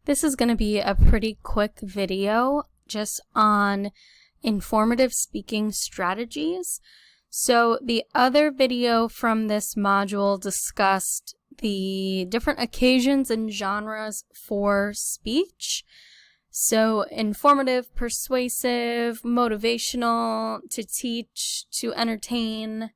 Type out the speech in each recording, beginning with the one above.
This is going to be a pretty quick video just on informative speaking strategies. So the other video from this module discussed the different occasions and genres for speech. So informative, persuasive, motivational, to teach, to entertain,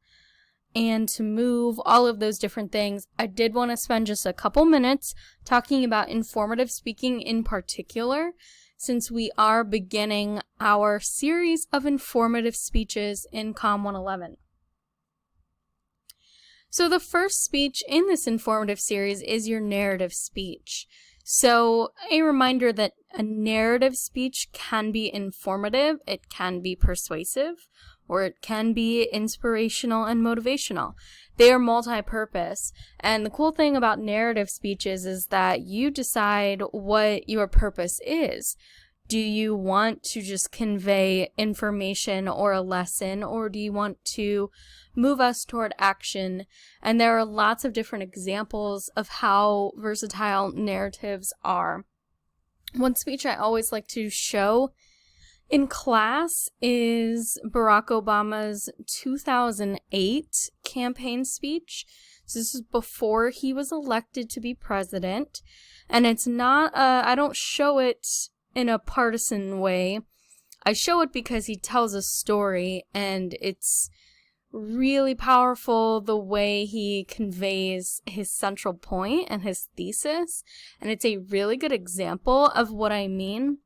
and to move, all of those different things. I did want to spend just a couple minutes talking about informative speaking in particular, since we are beginning our series of informative speeches in COM 111. So the first speech in this informative series is your narrative speech. So a reminder that a narrative speech can be informative, it can be persuasive, or it can be inspirational and motivational. They are multi-purpose. And the cool thing about narrative speeches is that you decide what your purpose is. Do you want to just convey information or a lesson, or do you want to move us toward action? And there are lots of different examples of how versatile narratives are. One speech I always like to show in class is Barack Obama's 2008 campaign speech. So this is before he was elected to be president. And it's not, I don't show it in a partisan way. I show it because he tells a story, and it's really powerful the way he conveys his central point and his thesis. And it's a really good example of what I mean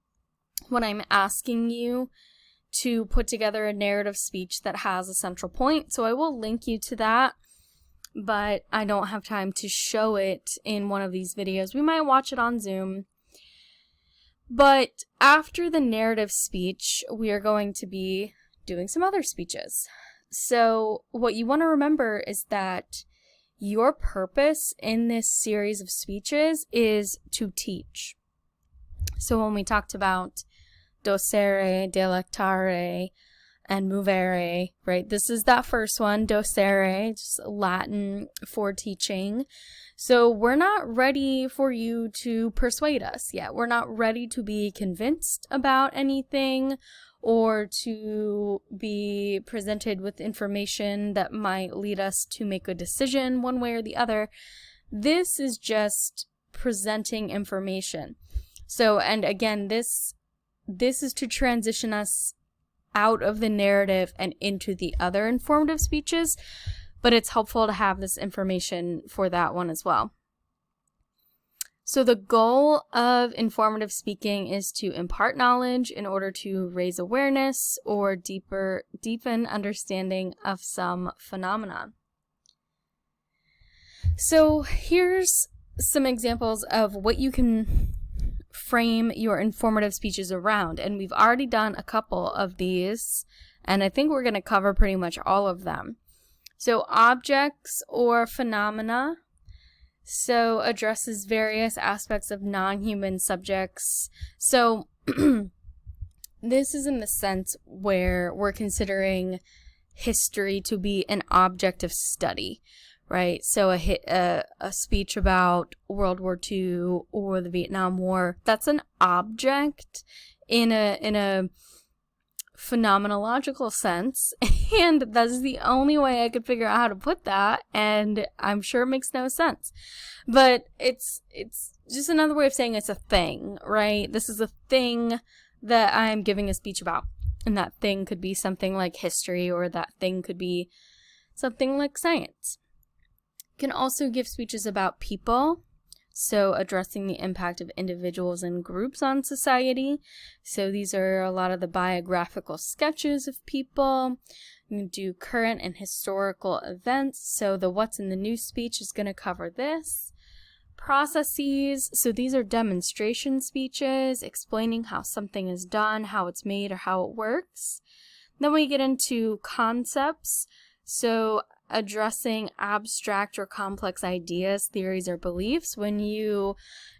when I'm asking you to put together a narrative speech that has a central point. So I will link you to that, but I don't have time to show it in one of these videos. We might watch it on Zoom. But after the narrative speech, we are going to be doing some other speeches. So what you want to remember is that your purpose in this series of speeches is to teach. So when we talked about docere, delectare, and movere, right? This is that first one, docere, just Latin for teaching. So we're not ready for you to persuade us yet. We're not ready to be convinced about anything or to be presented with information that might lead us to make a decision one way or the other. This is just presenting information. So, and again, this is to transition us out of the narrative and into the other informative speeches, but it's helpful to have this information for that one as well. So the goal of informative speaking is to impart knowledge in order to raise awareness or deepen understanding of some phenomena. So here's some examples of what you can frame your informative speeches around, and we've already done a couple of these, and I think we're going to cover pretty much all of them. So objects or phenomena, so addresses various aspects of non-human subjects. So this is in the sense where we're considering history to be an object of study, right? So a speech about World War II or the Vietnam War, that's an object in a phenomenological sense, and that's the only way I could figure out how to put that, and I'm sure it makes no sense. But it's just another way of saying it's a thing, right? This is a thing that I'm giving a speech about, and that thing could be something like history, or that thing could be something like science. You can also give speeches about people, so addressing the impact of individuals and groups on society. So these are a lot of the biographical sketches of people. You can do current and historical events, so the What's in the News speech is going to cover this. Processes, so these are demonstration speeches, explaining how something is done, how it's made, or how it works. Then we get into concepts, so addressing abstract or complex ideas, theories, or beliefs. When you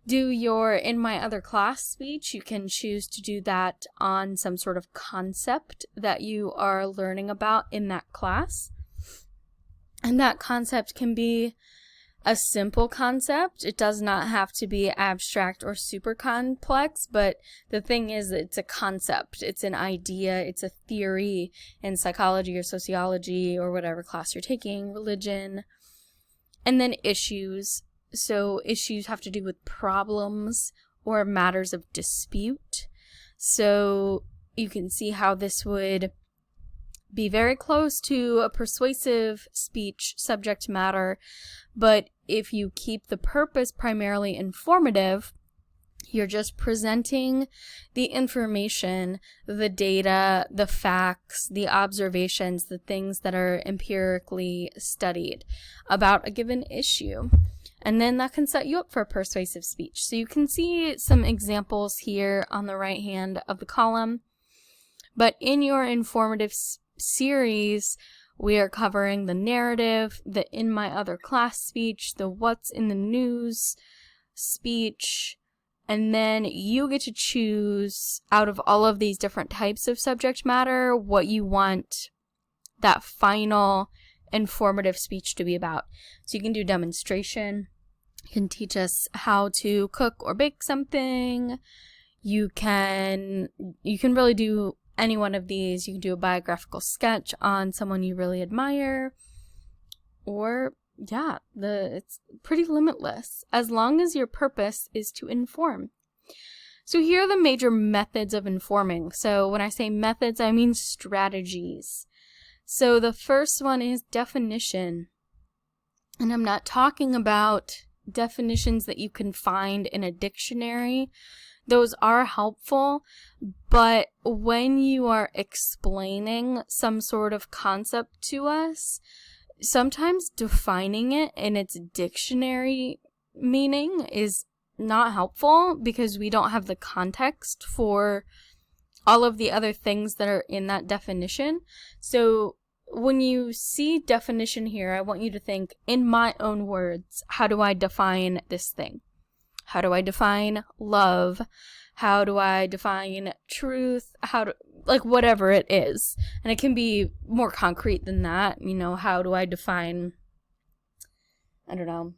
do your In My Other Class speech, you can choose to do that on some sort of concept that you are learning about in that class. And that concept can be a simple concept. It does not have to be abstract or super complex, but the thing is, it's a concept. It's an idea. It's a theory in psychology or sociology or whatever class you're taking, religion. And then issues. So issues have to do with problems or matters of dispute. So you can see how this would be very close to a persuasive speech subject matter, but if you keep the purpose primarily informative, you're just presenting the information, the data, the facts, the observations, the things that are empirically studied about a given issue. And then that can set you up for a persuasive speech. So you can see some examples here on the right hand of the column. But in your informative series, we are covering the narrative, the in my other class speech, the what's in the news speech, and then you get to choose out of all of these different types of subject matter what you want that final informative speech to be about. So you can do demonstration, you can teach us how to cook or bake something, you can really do any one of these. You can do a biographical sketch on someone you really admire, or yeah, it's pretty limitless as long as your purpose is to inform. So here are the major methods of informing. So when I say methods, I mean strategies. So the first one is definition. And I'm not talking about definitions that you can find in a dictionary. Those are helpful, but when you are explaining some sort of concept to us, sometimes defining it in its dictionary meaning is not helpful because we don't have the context for all of the other things that are in that definition. So when you see definition here, I want you to think, in my own words, how do I define this thing? How do I define love? How do I define truth? Whatever it is. And it can be more concrete than that. How do I define, how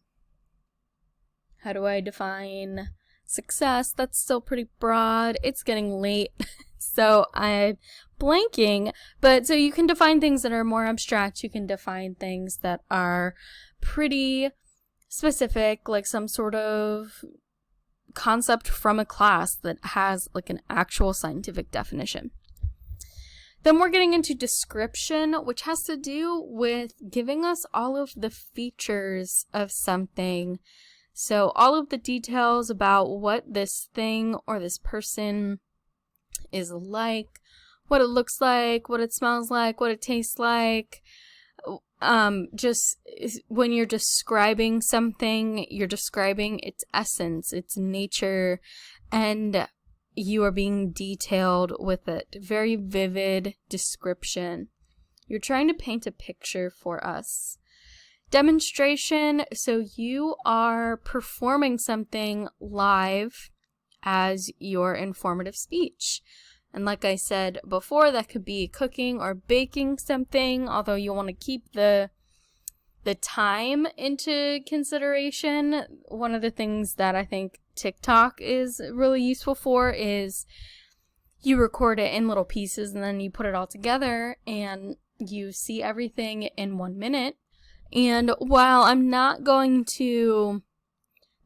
do I define success? That's still pretty broad. It's getting late, so I'm blanking. But so you can define things that are more abstract. You can define things that are pretty specific, like some sort of concept from a class that has like an actual scientific definition. Then we're getting into description, which has to do with giving us all of the features of something. So all of the details about what this thing or this person is like, what it looks like, what it smells like, what it tastes like. Just when you're describing something, you're describing its essence, its nature, and you are being detailed with it. Very vivid description. You're trying to paint a picture for us. Demonstration, so you are performing something live as your informative speech. And like I said before, that could be cooking or baking something, although you want to keep the time into consideration. One of the things that I think TikTok is really useful for is you record it in little pieces and then you put it all together and you see everything in 1 minute. And while I'm not going to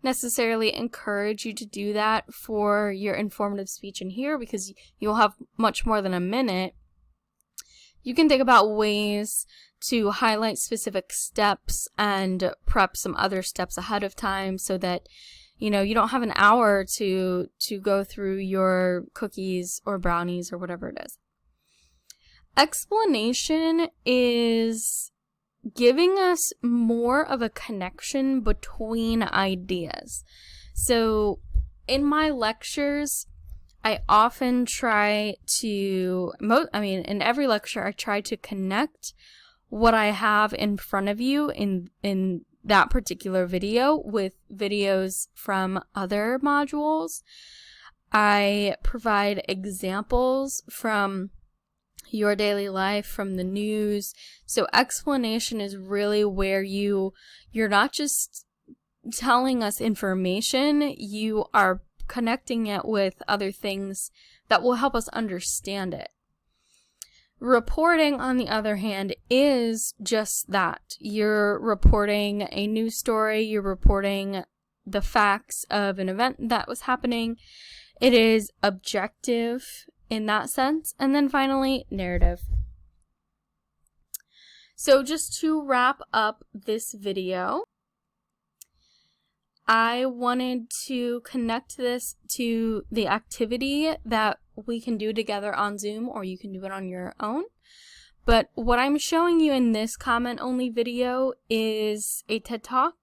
necessarily encourage you to do that for your informative speech in here because you'll have much more than a minute, you can think about ways to highlight specific steps and prep some other steps ahead of time so that you don't have an hour to go through your cookies or brownies or whatever it is. Explanation is giving us more of a connection between ideas. So in my lectures, I often try to, in every lecture, I try to connect what I have in front of you in that particular video with videos from other modules. I provide examples from your daily life, from the news. So explanation is really where you're not just telling us information, you are connecting it with other things that will help us understand it. Reporting, on the other hand, is just that. You're reporting a news story, you're reporting the facts of an event that was happening. It is objective in that sense. And then finally, narrative. So just to wrap up this video, I wanted to connect this to the activity that we can do together on Zoom, or you can do it on your own. But what I'm showing you in this comment-only video is a TED Talk,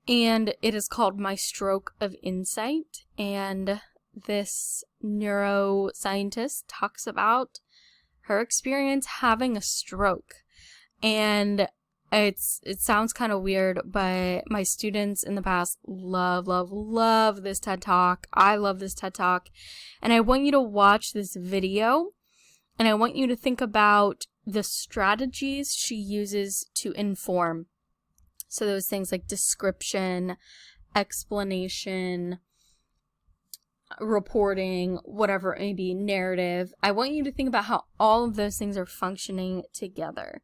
and it is called My Stroke of Insight. And this neuroscientist talks about her experience having a stroke. And it sounds kind of weird, but my students in the past love this TED Talk. I love this TED Talk. And I want you to watch this video, and I want you to think about the strategies she uses to inform. So those things like description, explanation, reporting, whatever it may be, narrative. I want you to think about how all of those things are functioning together.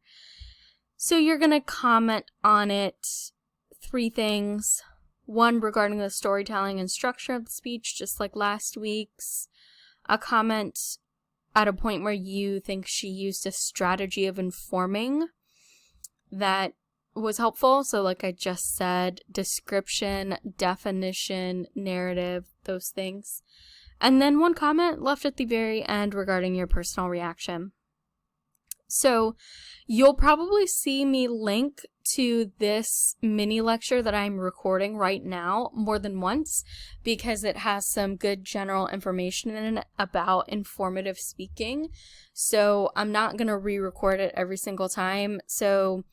So you're going to comment on it 3 things. 1, regarding the storytelling and structure of the speech, just like last week's. A comment at a point where you think she used a strategy of informing that was helpful. So like I just said, description, definition, narrative, those things. And then 1 comment left at the very end regarding your personal reaction. So you'll probably see me link to this mini lecture that I'm recording right now more than once, because it has some good general information in it about informative speaking. So I'm not going to re-record it every single time. So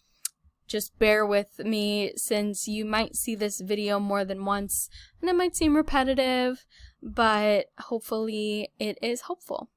just bear with me, since you might see this video more than once and it might seem repetitive, but hopefully it is helpful.